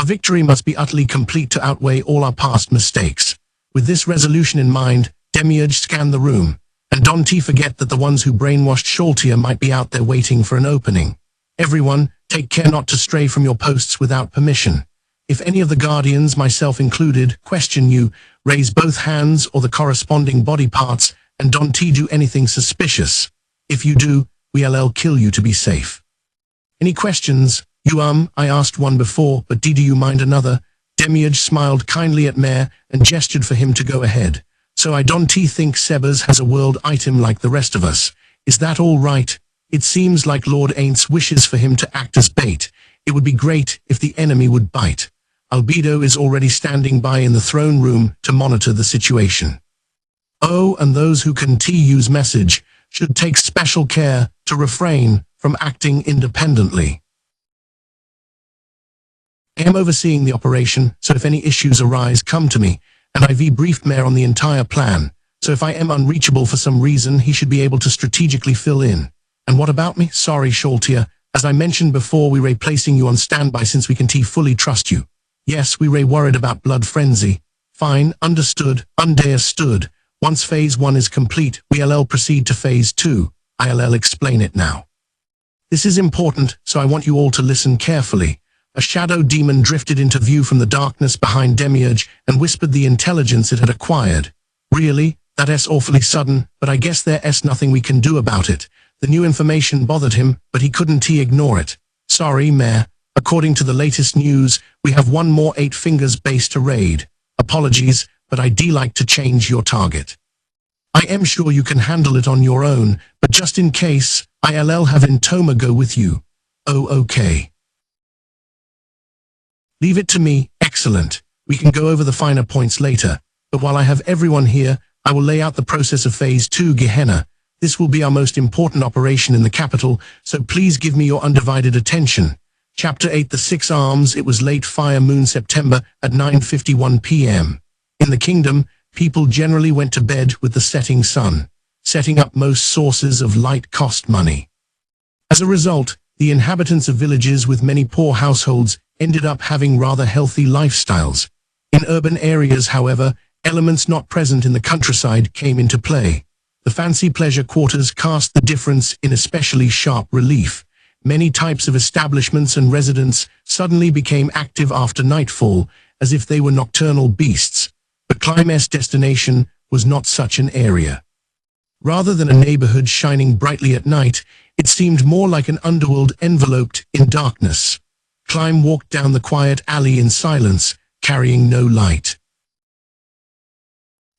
Our victory must be utterly complete to outweigh all our past mistakes. With this resolution in mind, Demiurge scanned the room, and don't forget that the ones who brainwashed Sholtia might be out there waiting for an opening. Everyone, take care not to stray from your posts without permission. If any of the guardians, myself included, question you, raise both hands or the corresponding body parts, and don't do anything suspicious. If you do, we'll kill you to be safe. Any questions? I asked one before, but do you mind another? Demiurge smiled kindly at Mare and gestured for him to go ahead. So I don't think Sebas has a world item like the rest of us. Is that all right? It seems like Lord Aints wishes for him to act as bait. It would be great if the enemy would bite. Albedo is already standing by in the throne room to monitor the situation. Oh, and those who can use message should take special care to refrain from acting independently. I am overseeing the operation, so if any issues arise, come to me, and I've briefed Mare on the entire plan, so if I am unreachable for some reason, he should be able to strategically fill in. And what about me? Sorry, Sholtia. As I mentioned before, we're placing you on standby since we can fully trust you. Yes, we're worried about blood frenzy. Fine, understood. Once phase 1 is complete, we'll proceed to phase 2. I'll explain it now. This is important, so I want you all to listen carefully. A shadow demon drifted into view from the darkness behind Demiurge and whispered the intelligence it had acquired. Really? That's awfully sudden, but I guess there's nothing we can do about it. The new information bothered him, but he couldn't ignore it. Sorry, Mare. According to the latest news, we have one more 8 Fingers base to raid. Apologies, but I'd like to change your target. I am sure you can handle it on your own, but just in case, I'll have Intoma go with you. Oh, okay. Leave it to me. Excellent. We can go over the finer points later, but while I have everyone here, I will lay out the process of Phase 2 Gehenna. This will be our most important operation in the capital, so please give me your undivided attention. Chapter 8 The Six Arms. It was late fire moon September at 9:51 p.m. In the kingdom, people generally went to bed with the setting sun. Setting up most sources of light cost money. As a result, the inhabitants of villages with many poor households ended up having rather healthy lifestyles. In urban areas, however, elements not present in the countryside came into play. The fancy pleasure quarters cast the difference in especially sharp relief. Many types of establishments and residents suddenly became active after nightfall, as if they were nocturnal beasts. But Climax's destination was not such an area. Rather than a neighborhood shining brightly at night, it seemed more like an underworld enveloped in darkness. Climb walked down the quiet alley in silence, carrying no light.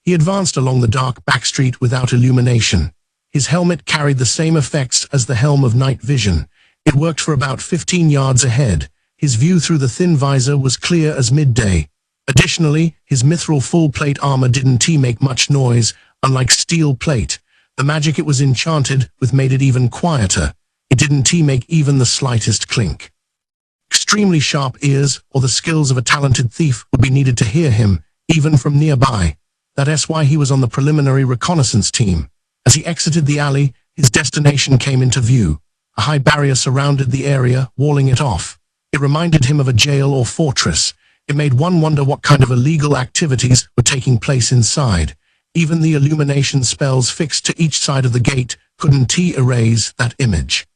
He advanced along the dark back street without illumination. His helmet carried the same effects as the helm of night vision. It worked for about 15 yards ahead. His view through the thin visor was clear as midday. Additionally, his mithril full-plate armor didn't make much noise, unlike steel plate. The magic it was enchanted with made it even quieter. It didn't make even the slightest clink. Extremely sharp ears or the skills of a talented thief would be needed to hear him, even from nearby. That's why he was on the preliminary reconnaissance team. As he exited the alley, his destination came into view. A high barrier surrounded the area, walling it off. It reminded him of a jail or fortress. It made one wonder what kind of illegal activities were taking place inside. Even the illumination spells fixed to each side of the gate couldn't erase that image.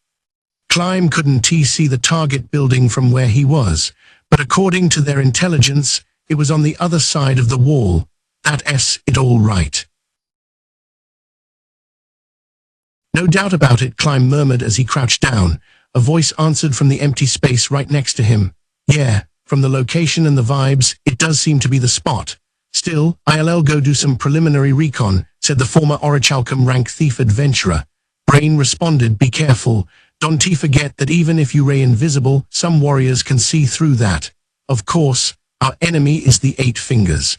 Climb couldn't see the target building from where he was, but according to their intelligence, it was on the other side of the wall. That's it all right. No doubt about it, Climb murmured as he crouched down. A voice answered from the empty space right next to him. Yeah, from the location and the vibes, it does seem to be the spot. Still, I'll go do some preliminary recon, said the former Orichalcum rank thief adventurer. Brain responded, be careful. Don't forget that even if you're invisible, some warriors can see through that. Of course, our enemy is the 8 Fingers.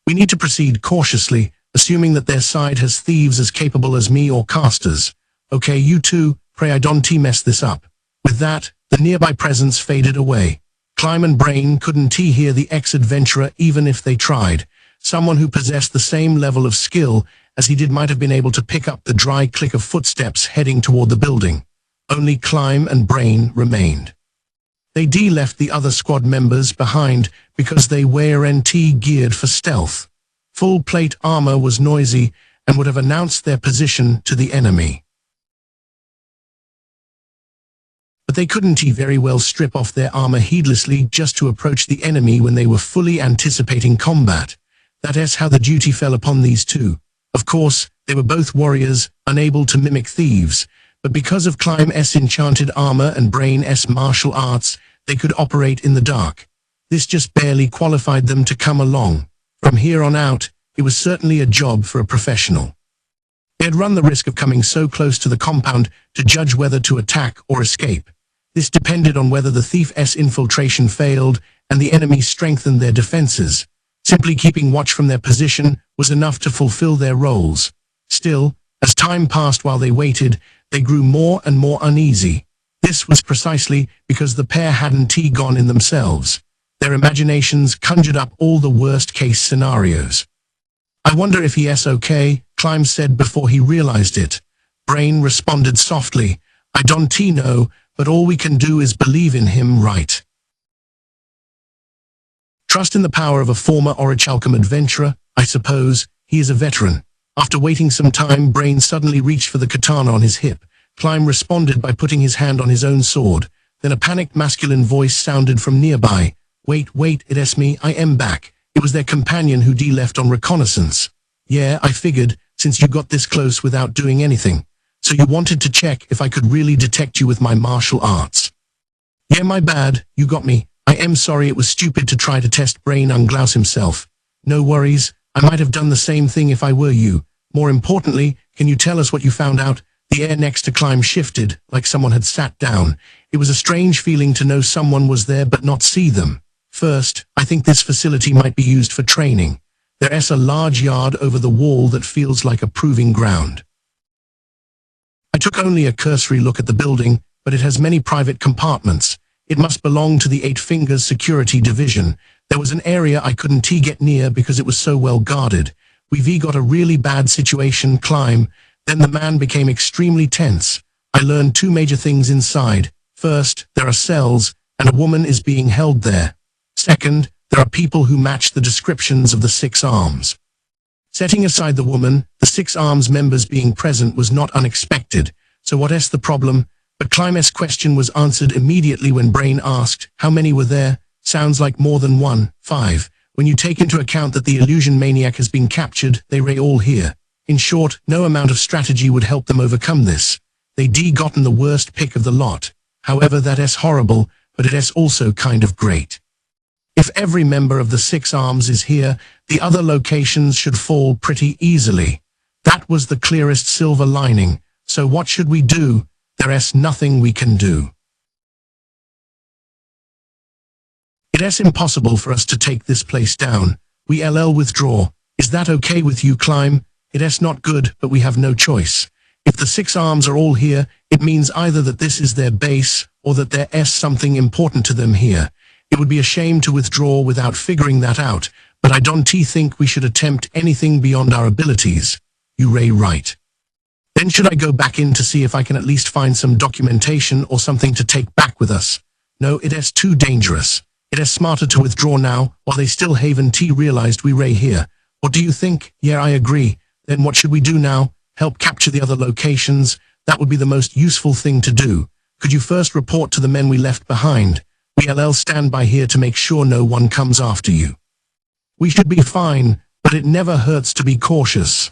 We need to proceed cautiously, assuming that their side has thieves as capable as me or casters. Okay, you two, pray I don't mess this up. With that, the nearby presence faded away. Climb and Brain couldn't hear the ex-adventurer even if they tried. Someone who possessed the same level of skill as he did might have been able to pick up the dry click of footsteps heading toward the building. Only Climb and Brain remained. They left the other squad members behind because they weren't geared for stealth. Full plate armor was noisy and would have announced their position to the enemy. But they couldn't very well strip off their armor heedlessly just to approach the enemy when they were fully anticipating combat. That's how the duty fell upon these two. Of course, they were both warriors, unable to mimic thieves, but because of Clime's enchanted armor and Brain's martial arts, they could operate in the dark. This just barely qualified them to come along. From here on out, it was certainly a job for a professional. They had run the risk of coming so close to the compound to judge whether to attack or escape. This depended on whether the thief's infiltration failed and the enemy strengthened their defenses. Simply keeping watch from their position was enough to fulfill their roles. Still, as time passed while they waited, they grew more and more uneasy. This was precisely because the pair hadn't gone in themselves. Their imaginations conjured up all the worst-case scenarios. "I wonder if he's okay," Climb said before he realized it. Brain responded softly, "I don't know, but all we can do is believe in him, right? Trust in the power of a former Orichalcum adventurer, I suppose. He is a veteran." After waiting some time, Brain suddenly reached for the katana on his hip. Climb responded by putting his hand on his own sword. Then a panicked masculine voice sounded from nearby. Wait, it's me, I am back." It was their companion who left on reconnaissance. "Yeah, I figured, since you got this close without doing anything. So you wanted to check if I could really detect you with my martial arts." "Yeah, my bad, you got me. I am sorry, it was stupid to try to test Brain Unglaus himself." "No worries, I might have done the same thing if I were you. More importantly, can you tell us what you found out?" The air next to Climb shifted, like someone had sat down. It was a strange feeling to know someone was there but not see them. "First, I think this facility might be used for training. There's a large yard over the wall that feels like a proving ground." I took only a cursory look at the building, but it has many private compartments. It must belong to the Eight Fingers Security Division. There was an area I couldn't get near because it was so well guarded. We've got a really bad situation, Climb. Then the man became extremely tense. I learned two major things inside. First, there are cells, and a woman is being held there. Second, there are people who match the descriptions of the Six Arms. Setting aside the woman, the Six Arms members being present was not unexpected. So what's the problem? But Clime's question was answered immediately when Brain asked, "How many were there?" "Sounds like more than one. 5. When you take into account that the illusion maniac has been captured, they were all here." In short, no amount of strategy would help them overcome this. They gotten the worst pick of the lot. However, that's horrible, but it's also kind of great. If every member of the Six Arms is here, the other locations should fall pretty easily. That was the clearest silver lining. So what should we do? There's nothing we can do. It's impossible for us to take this place down. We'll withdraw. Is that okay with you, Climb? It's not good, but we have no choice. If the Six Arms are all here, it means either that this is their base, or that there's something important to them here. It would be a shame to withdraw without figuring that out, but I don't think we should attempt anything beyond our abilities. You're right. Then should I go back in to see if I can at least find some documentation or something to take back with us? No, it's too dangerous. It's smarter to withdraw now, while they still haven't realized we're here. What do you think? Yeah, I agree. Then what should we do now? Help capture the other locations? That would be the most useful thing to do. Could you first report to the men we left behind? We'll stand by here to make sure no one comes after you. We should be fine, but it never hurts to be cautious.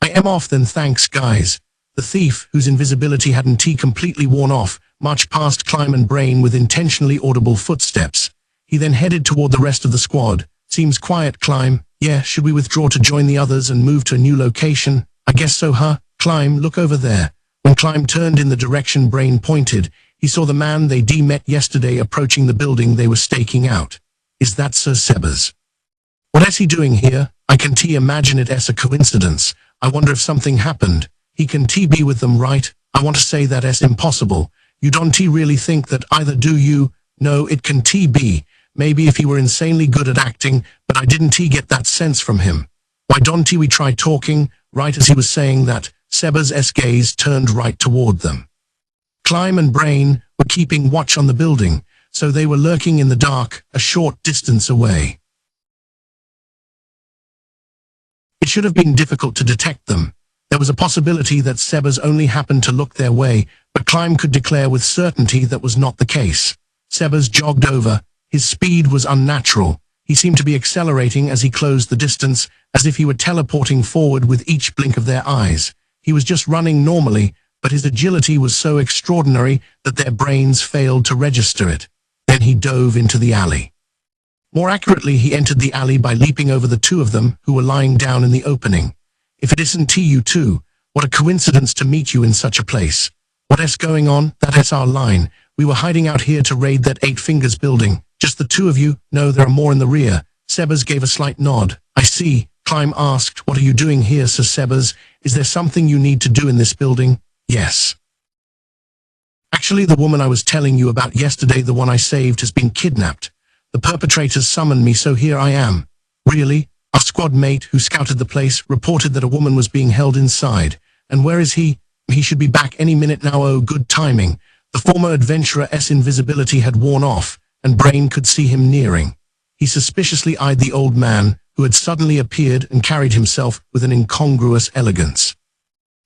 I am off then, thanks guys. The thief, whose invisibility hadn't completely worn off, marched past Climb and Brain with intentionally audible footsteps. He then headed toward the rest of the squad. Seems quiet, Climb. Yeah, should we withdraw to join the others and move to a new location? I guess so, huh? Climb, look over there. When Climb turned in the direction Brain pointed, he saw the man they met yesterday approaching the building they were staking out. Is that Sir Sebas? What's he doing here? I can imagine it's a coincidence. I wonder if something happened. He can be with them, right? I want to say that it's impossible. You don't really think that either, do you? No, it can be. Maybe if he were insanely good at acting, but I didn't get that sense from him. Why don't we try talking? Right as he was saying that, Sebas' gaze turned right toward them. Climb and Brain, were keeping watch on the building, so they were lurking in the dark, a short distance away. It should have been difficult to detect them. There was a possibility that Sebas only happened to look their way, but Climb could declare with certainty that was not the case. Sebas jogged over. His speed was unnatural. He seemed to be accelerating as he closed the distance, as if he were teleporting forward with each blink of their eyes. He was just running normally, but his agility was so extraordinary that their brains failed to register it. Then he dove into the alley. More accurately, he entered the alley by leaping over the two of them who were lying down in the opening. If it isn't you two, what a coincidence to meet you in such a place. What's going on? That's our line. We were hiding out here to raid that Eight Fingers building. Just the two of you? No, there are more in the rear. Sebas gave a slight nod. I see. Climb asked, what are you doing here, Sir Sebas? Is there something you need to do in this building? Yes. Actually, the woman I was telling you about yesterday, the one I saved, has been kidnapped. The perpetrators summoned me, so here I am. Really? Our squad mate, who scouted the place, reported that a woman was being held inside. And where is he? He should be back any minute now. Oh, good timing. The former adventurer's invisibility had worn off, and Brain could see him nearing. He suspiciously eyed the old man, who had suddenly appeared and carried himself with an incongruous elegance.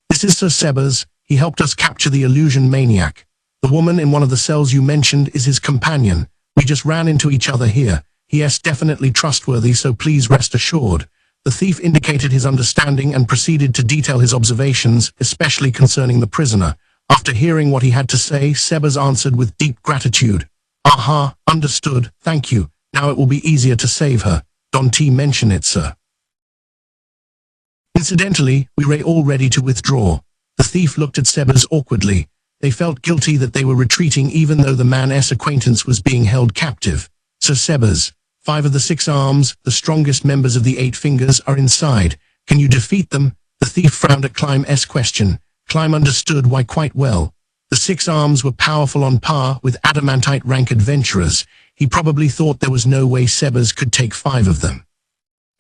This is Sir Sebas. He helped us capture the illusion maniac. The woman in one of the cells you mentioned is his companion. We just ran into each other here. He is definitely trustworthy, so please rest assured. The thief indicated his understanding and proceeded to detail his observations, especially concerning the prisoner. After hearing what he had to say, Sebas answered with deep gratitude. Aha, understood, thank you. Now it will be easier to save her. Don't mention it, sir. Incidentally, we were all ready to withdraw. The thief looked at Sebas awkwardly. They felt guilty that they were retreating even though the man's acquaintance was being held captive. Sir Sebas, 5 of the 6 arms, the strongest members of the 8 fingers, are inside. Can you defeat them? The thief frowned at Climb's question. Climb understood why quite well. The 6 arms were powerful on par with adamantite rank adventurers. He probably thought there was no way Sebas could take 5 of them.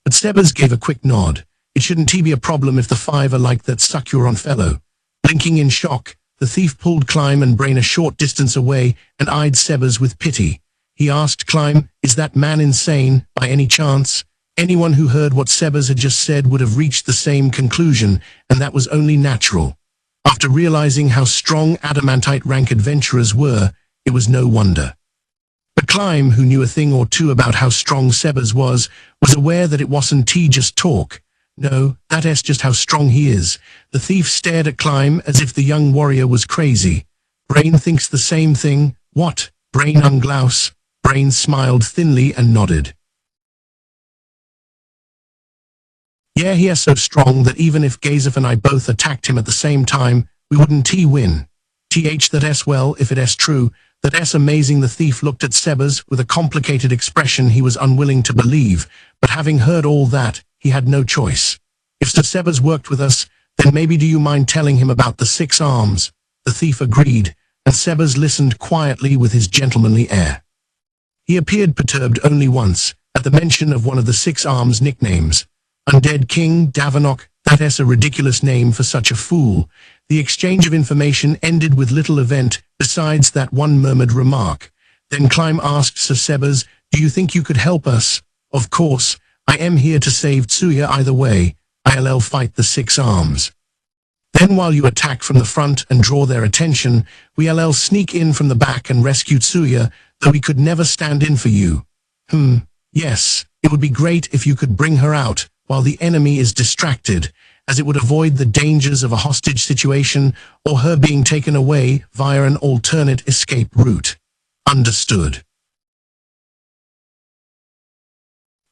But Sebas gave a quick nod. It shouldn't be a problem if the 5 are like that Succuron fellow. Blinking in shock, the thief pulled Climb and Brain a short distance away and eyed Sebas with pity. He asked Climb, is that man insane, by any chance? Anyone who heard what Sebas had just said would have reached the same conclusion, and that was only natural. After realizing how strong adamantite rank adventurers were, it was no wonder. But Climb, who knew a thing or two about how strong Sebas was aware that it wasn't just talk. No, that's just how strong he is. The thief stared at Climb as if the young warrior was crazy. Brain thinks the same thing. What? Brain Unglaus? Brain smiled thinly and nodded. Yeah, he is so strong that even if Decisive and I both attacked him at the same time, we wouldn't win. That's well, if it is true, that's amazing. The thief looked at Sebas with a complicated expression he was unwilling to believe, but having heard all that, he had no choice. If Sir Sebas worked with us, then maybe do you mind telling him about the 6 arms? The thief agreed, and Sebas listened quietly with his gentlemanly air. He appeared perturbed only once, at the mention of one of the 6 arms nicknames. Undead King Davanok, that's a ridiculous name for such a fool. The exchange of information ended with little event, besides that one murmured remark. Then Climb asked Sir Sebas, do you think you could help us? Of course, I am here to save Tsuya either way. I'll fight the 6 arms. Then while you attack from the front and draw their attention, we'll sneak in from the back and rescue Tsuya, though we could never stand in for you. Yes, it would be great if you could bring her out while the enemy is distracted, as it would avoid the dangers of a hostage situation or her being taken away via an alternate escape route. Understood.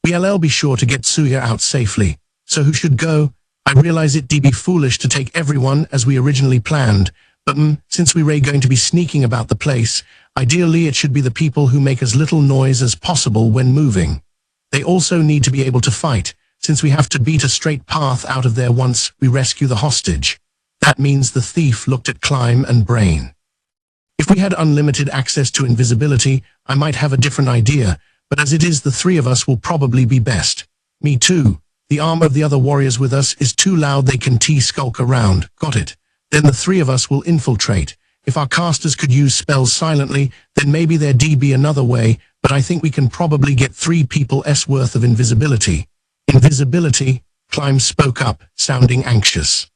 We'll be sure to get Tsuya out safely. So who should go? I realize it'd be foolish to take everyone as we originally planned, but since we're going to be sneaking about the place, ideally it should be the people who make as little noise as possible when moving. They also need to be able to fight, since we have to beat a straight path out of there once we rescue the hostage. That means the thief looked at Climb and Brain. If we had unlimited access to invisibility, I might have a different idea, but as it is, the 3 of us will probably be best. Me too. The armor of the other warriors with us is too loud, they can skulk around. Got it. Then the 3 of us will infiltrate. If our casters could use spells silently, then maybe there'd be another way, but I think we can probably get 3 people's worth of invisibility. Invisibility? Climb spoke up, sounding anxious.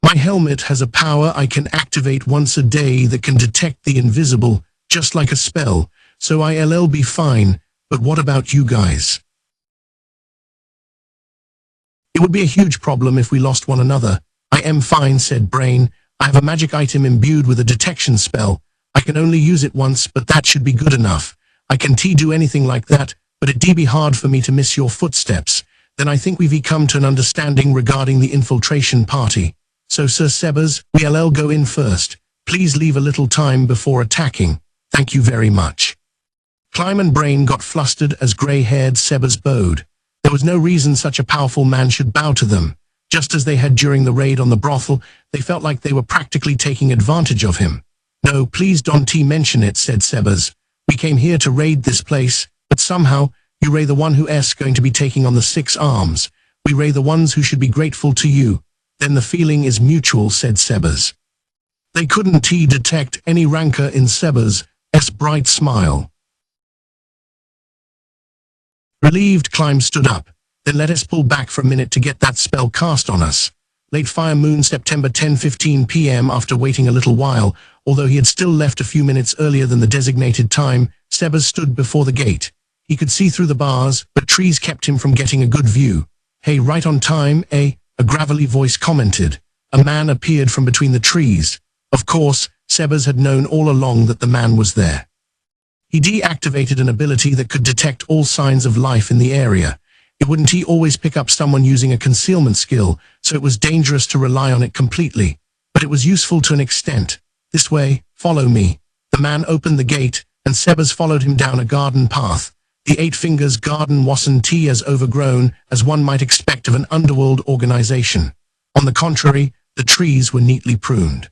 My helmet has a power I can activate once a day that can detect the invisible, just like a spell, so I'll be fine, but what about you guys? It would be a huge problem if we lost one another. I am fine, said Brain. I have a magic item imbued with a detection spell. I can only use it once, but that should be good enough. I can do anything like that, but it'd be hard for me to miss your footsteps. Then I think we've come to an understanding regarding the infiltration party. So Sir Sebas, we'll go in first. Please leave a little time before attacking. Thank you very much. Climb and Brain got flustered as grey-haired Sebas bowed. There was no reason such a powerful man should bow to them. Just as they had during the raid on the brothel, they felt like they were practically taking advantage of him. No, please don't mention it, said Sebas. We came here to raid this place, but somehow, you're the one who's going to be taking on the 6 arms. We're the ones who should be grateful to you. Then the feeling is mutual, said Sebas. They couldn't detect any rancor in Sebas' bright smile. Relieved, Climb stood up. Then let us pull back for a minute to get that spell cast on us. Late Fire Moon, September 10:15 p.m. After waiting a little while, although he had still left a few minutes earlier than the designated time, Sebas stood before the gate. He could see through the bars, but trees kept him from getting a good view. Hey, right on time, eh? A gravelly voice commented. A man appeared from between the trees. Of course, Sebas had known all along that the man was there. He deactivated an ability that could detect all signs of life in the area. It wouldn't always pick up someone using a concealment skill, so it was dangerous to rely on it completely. But it was useful to an extent. This way, follow me. The man opened the gate, and Sebas followed him down a garden path. The 8 Fingers garden wasn't as overgrown as one might expect of an underworld organization. On the contrary, the trees were neatly pruned.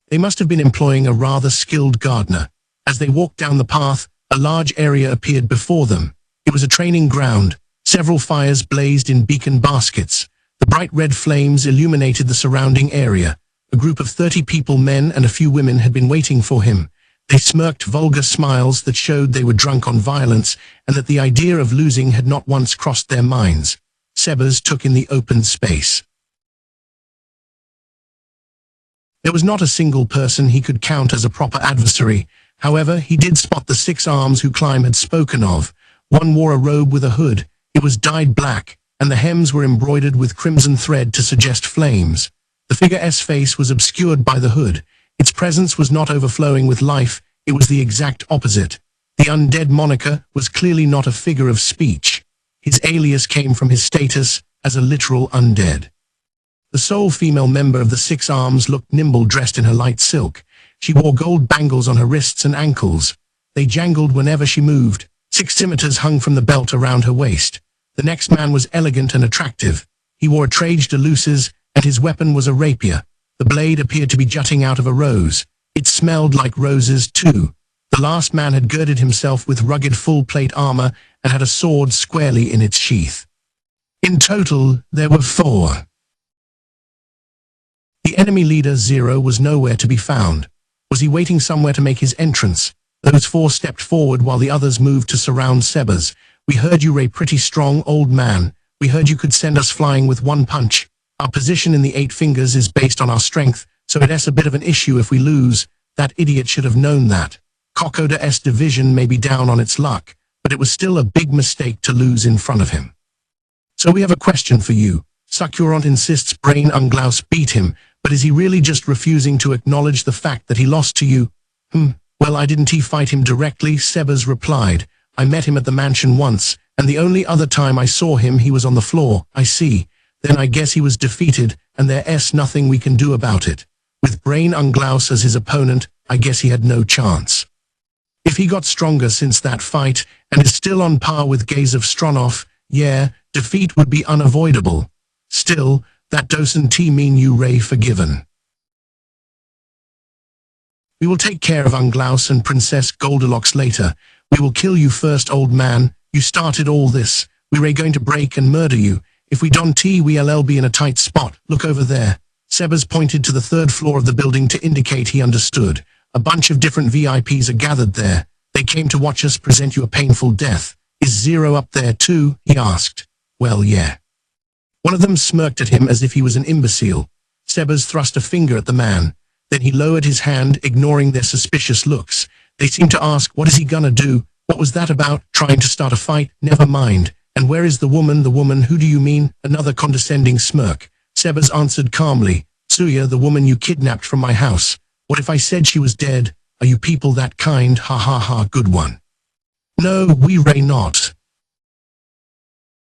They must have been employing a rather skilled gardener. As they walked down the path, a large area appeared before them. It was a training ground. Several fires blazed in beacon baskets. The bright red flames illuminated the surrounding area. A group of 30 people, men and a few women, had been waiting for him. They smirked vulgar smiles that showed they were drunk on violence and that the idea of losing had not once crossed their minds. Sebas took in the open space. There was not a single person he could count as a proper adversary. However, he did spot the 6 arms who Climb had spoken of. One wore a robe with a hood. It was dyed black, and the hems were embroidered with crimson thread to suggest flames. The figure's face was obscured by the hood. Its presence was not overflowing with life, it was the exact opposite. The undead moniker was clearly not a figure of speech. His alias came from his status as a literal undead. The sole female member of the 6 arms looked nimble, dressed in her light silk. She wore gold bangles on her wrists and ankles. They jangled whenever she moved. 6 scimitars hung from the belt around her waist. The next man was elegant and attractive. He wore a trage de luces, and his weapon was a rapier. The blade appeared to be jutting out of a rose. It smelled like roses, too. The last man had girded himself with rugged full-plate armor and had a sword squarely in its sheath. In total, there were 4. The enemy leader, Zero, was nowhere to be found. Was he waiting somewhere to make his entrance? Those 4 stepped forward while the others moved to surround Sebas. We heard you, Ray, pretty strong, old man. We heard you could send us flying with 1 punch. Our position in the 8 Fingers is based on our strength, so it's a bit of an issue if we lose. That idiot should have known that. Kokoda's division may be down on its luck, but it was still a big mistake to lose in front of him. So we have a question for you. Sucurant insists Brain Unglaus beat him, but is he really just refusing to acknowledge the fact that he lost to you? Well, I didn't fight him directly, Sebas replied. I met him at the mansion once, and the only other time I saw him he was on the floor. I see. Then I guess he was defeated, and there's nothing we can do about it. With Brain Unglaus as his opponent, I guess he had no chance. If he got stronger since that fight, and is still on par with Gaze of Stronov, yeah, defeat would be unavoidable. Still, that doesn't mean you, Ray, forgiven. We will take care of Unglaus and Princess Goldilocks later. We will kill you first, old man. You started all this. We're going to break and murder you. If we don't, we'll be in a tight spot. Look over there. Sebas pointed to the third floor of the building to indicate he understood. A bunch of different VIPs are gathered there. They came to watch us present you a painful death. Is Zero up there too? He asked. Well, yeah. One of them smirked at him as if he was an imbecile. Sebas thrust a finger at the man. Then he lowered his hand, ignoring their suspicious looks. They seemed to ask, what is he gonna do? What was that about? Trying to start a fight? Never mind. And where is the woman? The woman, who do you mean? Another condescending smirk. Sebas answered calmly. Suya, the woman you kidnapped from my house. What if I said she was dead? Are you people that kind? Ha ha ha, good one. No, we Ray not.